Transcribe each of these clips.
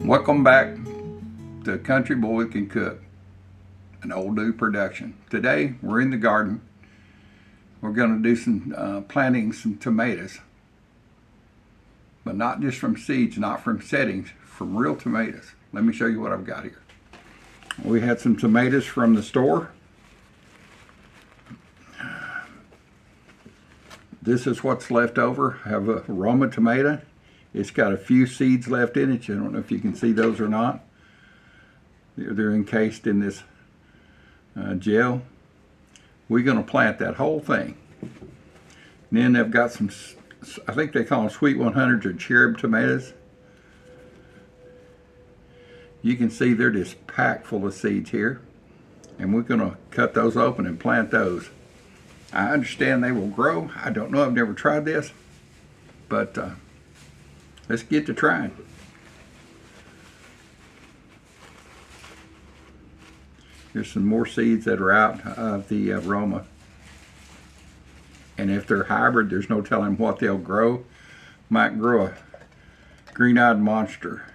Welcome back to Country Boy Can Cook, an Old Dude production. Today we're in the garden. We're going to do some planting some tomatoes, but not just from seeds, not from settings, from real tomatoes. Let me show you what I've got here. We had some tomatoes from the store. This is what's left over. I have a Roma tomato. It's got a few seeds left in it. I don't know if you can see those or not. They're encased in this gel. We're going to plant that whole thing. And then they've got some, I think they call them Sweet 100s or cherub tomatoes. You can see they're just packed full of seeds here. And we're going to cut those open and plant those. I understand they will grow. I don't know, I've never tried this. But let's get to trying. Here's some more seeds that are out of the Roma. And if they're hybrid, there's no telling what they'll grow. Might grow a green-eyed monster.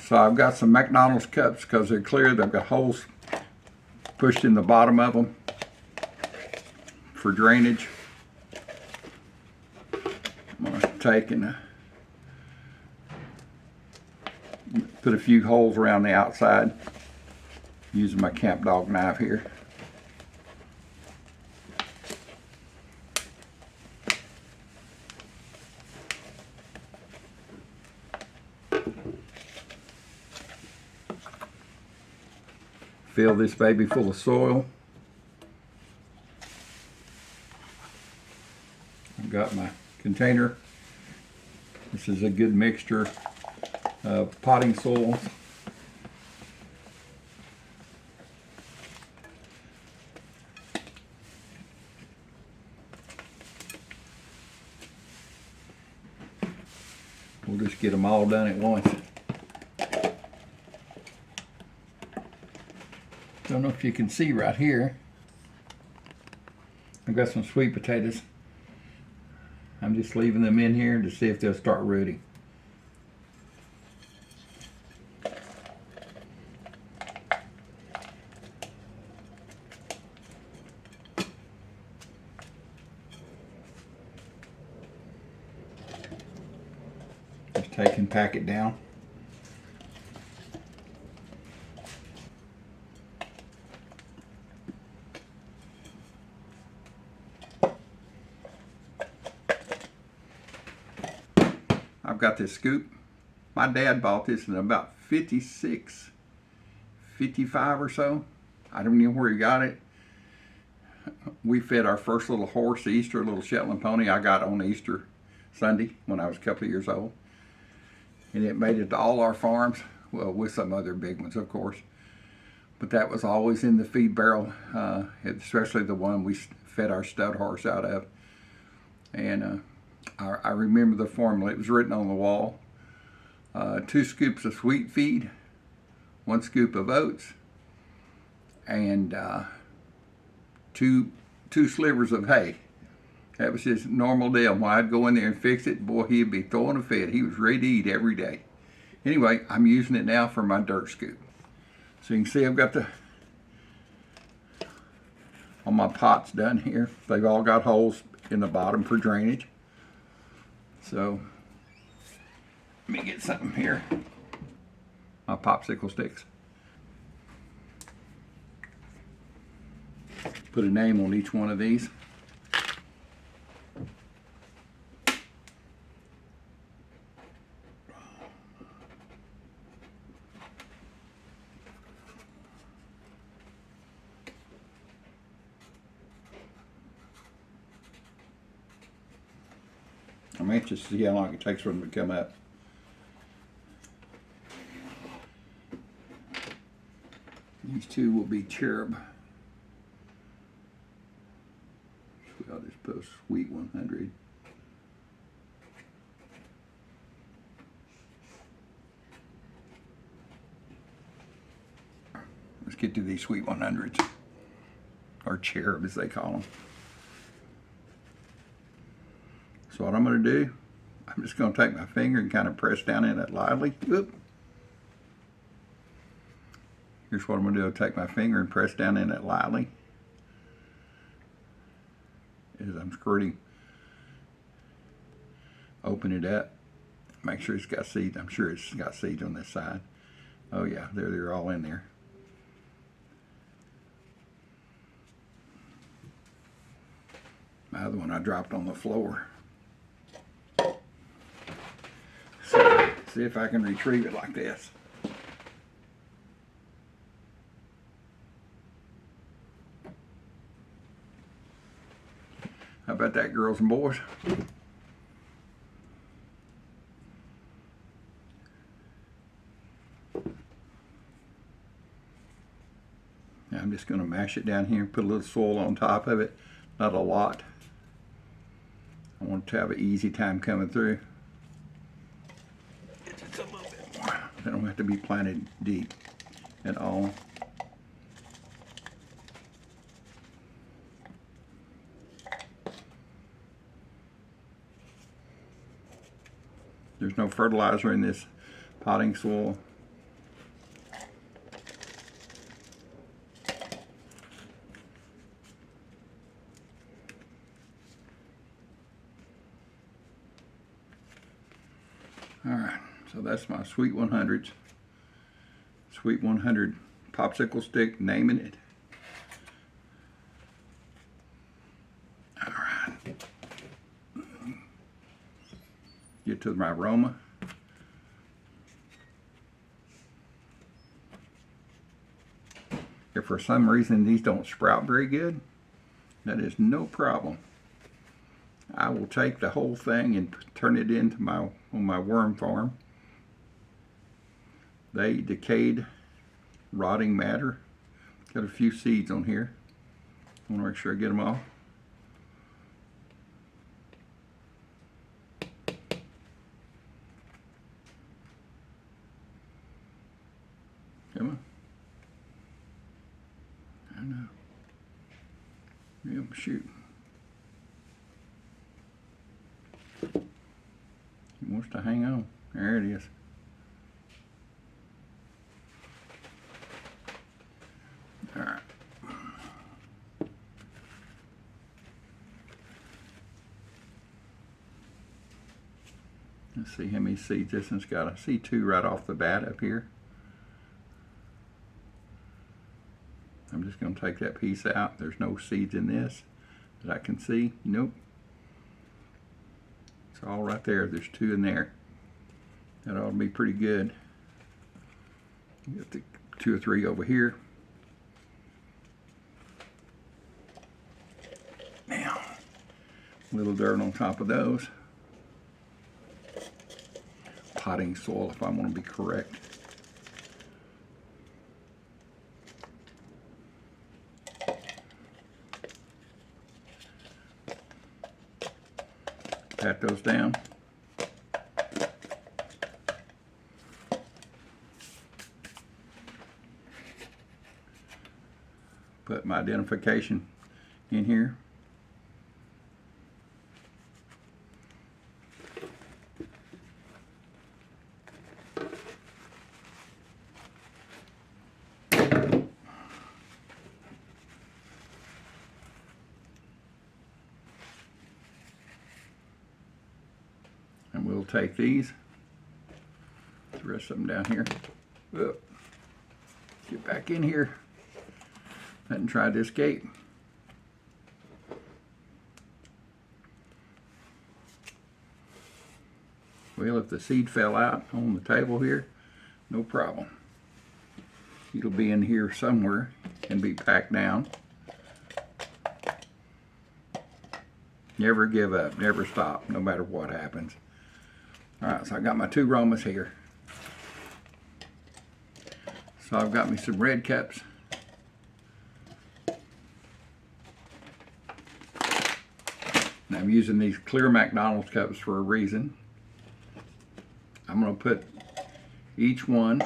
So I've got some McDonald's cups because they're clear. They've got holes pushed in the bottom of them for drainage. I'm going to take and put a few holes around the outside using my camp dog knife here. Fill this baby full of soil. I've got my container. This is a good mixture of potting soil. We'll just get them all done at once. Don't know if you can see right here. I've got some sweet potatoes. I'm just leaving them in here to see if they'll start rooting. Just take and pack it down. I've got this scoop. My dad bought this in about 56, 55 or so. I don't know where he got it. We fed our first little horse Easter, a little Shetland pony I got on Easter Sunday when I was a couple of years old. And it made it to all our farms, well, with some other big ones, of course. But that was always in the feed barrel, especially the one we fed our stud horse out of. And I remember the formula. It was written on the wall. 2 scoops of sweet feed, 1 scoop of oats, and 2 slivers of hay. That was his normal deal. When I'd go in there and fix it, boy, he'd be throwing a fit. He was ready to eat every day. Anyway, I'm using it now for my dirt scoop. So you can see I've got all my pots done here. They've all got holes in the bottom for drainage. So let me get something here. My popsicle sticks. Put a name on each one of these. I'm anxious to see how long it takes for them to come up. These 2 will be cherub. So I'll just put Sweet 100. Let's get to these Sweet 100s, or cherub as they call them. So what I'm going to do, I I'm just going to take my finger and kind of press down in it lightly. Oop. Here's what I'm going to do. Take my finger and press down in it lightly as I'm squirting. Open it up. Make sure it's got seeds. I'm sure it's got seeds on this side. Oh yeah, they're all in there. My other one I dropped on the floor. So, see if I can retrieve it like this. How about that, girls and boys? Now I'm just going to mash it down here and put a little soil on top of it. Not a lot. I want it to have an easy time coming through. Just a little bit more. They don't have to be planted deep at all. There's no fertilizer in this potting soil. Alright, so that's my Sweet 100s. Sweet 100 popsicle stick, naming it. Alright. Get to my aroma. If for some reason these don't sprout very good, that is no problem. I will take the whole thing and turn it into my worm farm. They decayed, rotting matter. Got a few seeds on here. I want to make sure I get them all. Come on. I know. Yep, shoot. He wants to hang on. There it is. All right. Let's see how many seeds this one's got. I see 2 right off the bat up here. I'm just going to take that piece out. There's no seeds in this that I can see. Nope. It's all right there. There's 2 in there. That ought to be pretty good. Get the 2 or 3 over here. Now, a little dirt on top of those. Potting soil, if I want to be correct. Pat those down. Put my identification in here. And we'll take these, the rest of them down here. Whoop. Get back in here and try to escape. Well, if the seed fell out on the table here, no problem. It'll be in here somewhere and be packed down. Never give up, never stop, no matter what happens. Alright, so I got my 2 Romas here. So I've got me some red cups. And I'm using these clear McDonald's cups for a reason. I'm going to put each one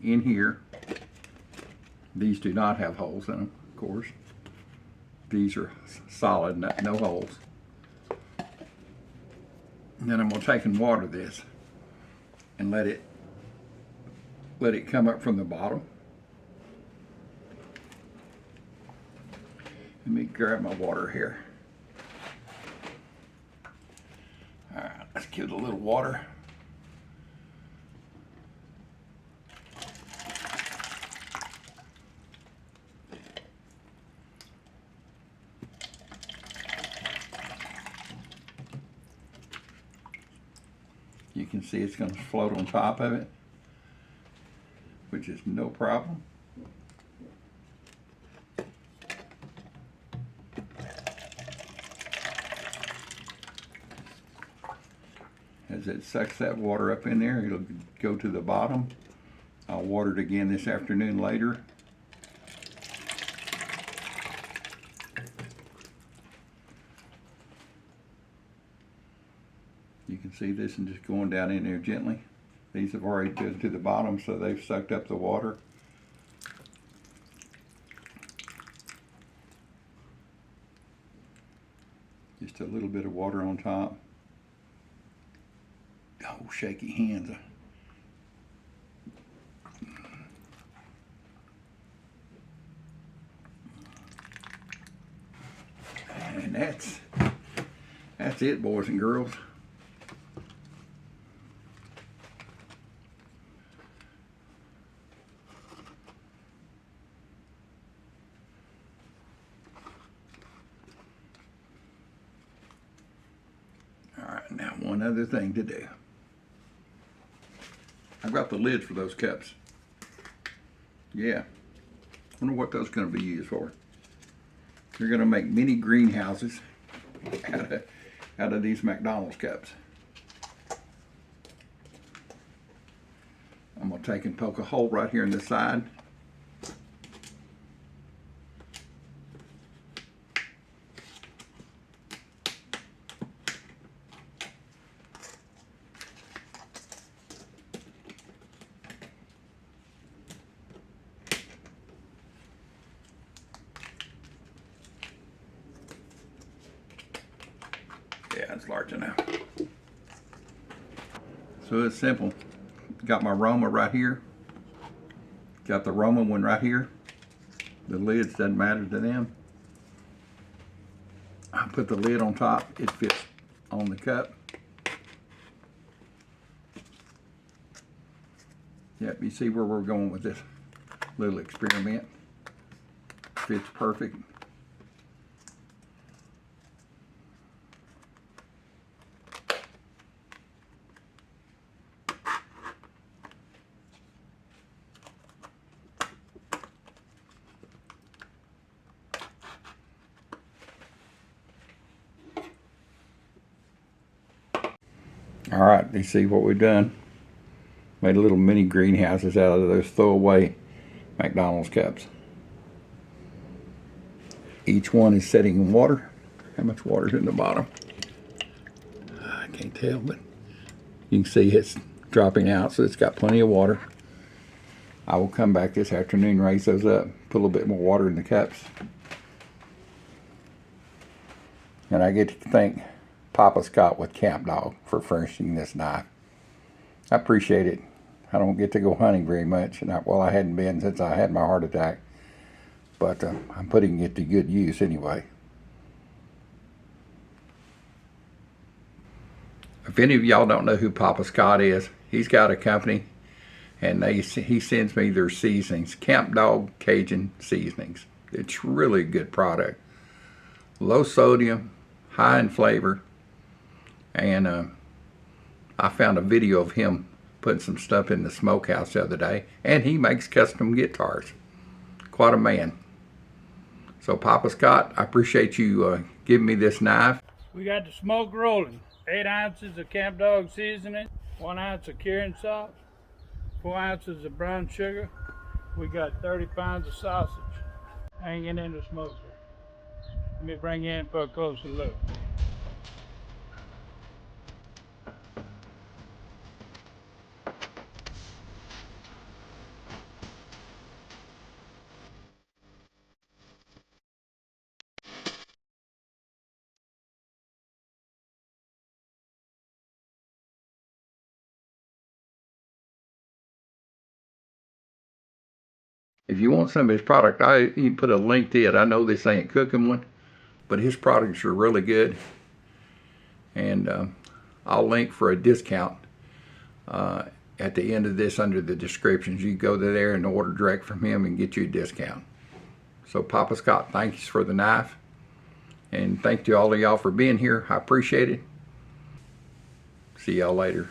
in here. These do not have holes in them, of course. These are solid, no holes. And then I'm going to take and water this and let it come up from the bottom. Let me grab my water here. All right, let's give it a little water. You can see it's going to float on top of it, which is no problem. As it sucks that water up in there, it'll go to the bottom. I'll water it again this afternoon later. You can see this and just going down in there gently. These have already been to the bottom, so they've sucked up the water. Just a little bit of water on top. Oh, shaky hands. And that's it, boys and girls. All right, now one other thing to do. I've got the lids for those cups. Yeah. Wonder what those are going to be used for. They're going to make mini greenhouses out of these McDonald's cups. I'm going to take and poke a hole right here in the side. Yeah, it's large enough. So it's simple. Got my Roma right here. Got the Roma one right here. The lids doesn't matter to them. I put the lid on top. It fits on the cup. Yep, you see where we're going with this little experiment. Fits perfect. All right, you see what we've done? Made little mini greenhouses out of those throwaway McDonald's cups. Each one is setting in water. How much water is in the bottom? I can't tell, but you can see it's dropping out, so it's got plenty of water. I will come back this afternoon, raise those up, put a little bit more water in the cups. And I get to thank Papa Scott with Camp Dog for furnishing this knife. I appreciate it. I don't get to go hunting very much, and I hadn't been since I had my heart attack. But I'm putting it to good use anyway. If any of y'all don't know who Papa Scott is, he's got a company, and he sends me their seasonings, Camp Dog Cajun seasonings. It's really a good product. Low sodium, high in flavor, and I found a video of him putting some stuff in the smokehouse the other day, and he makes custom guitars. Quite a man. So Papa Scott, I appreciate you giving me this knife. We got the smoke rolling. 8 ounces of Camp Dog seasoning, 1 ounce of curing salt, 4 ounces of brown sugar. We got 30 pounds of sausage hanging in the smoker. Let me bring you in for a closer look. If you want some of his product, I even put a link to it. I know this ain't cooking one, but his products are really good. And I'll link for a discount at the end of this under the descriptions. You go to there and order direct from him and get you a discount. So Papa Scott, thanks for the knife. And thank you all of y'all for being here. I appreciate it. See y'all later.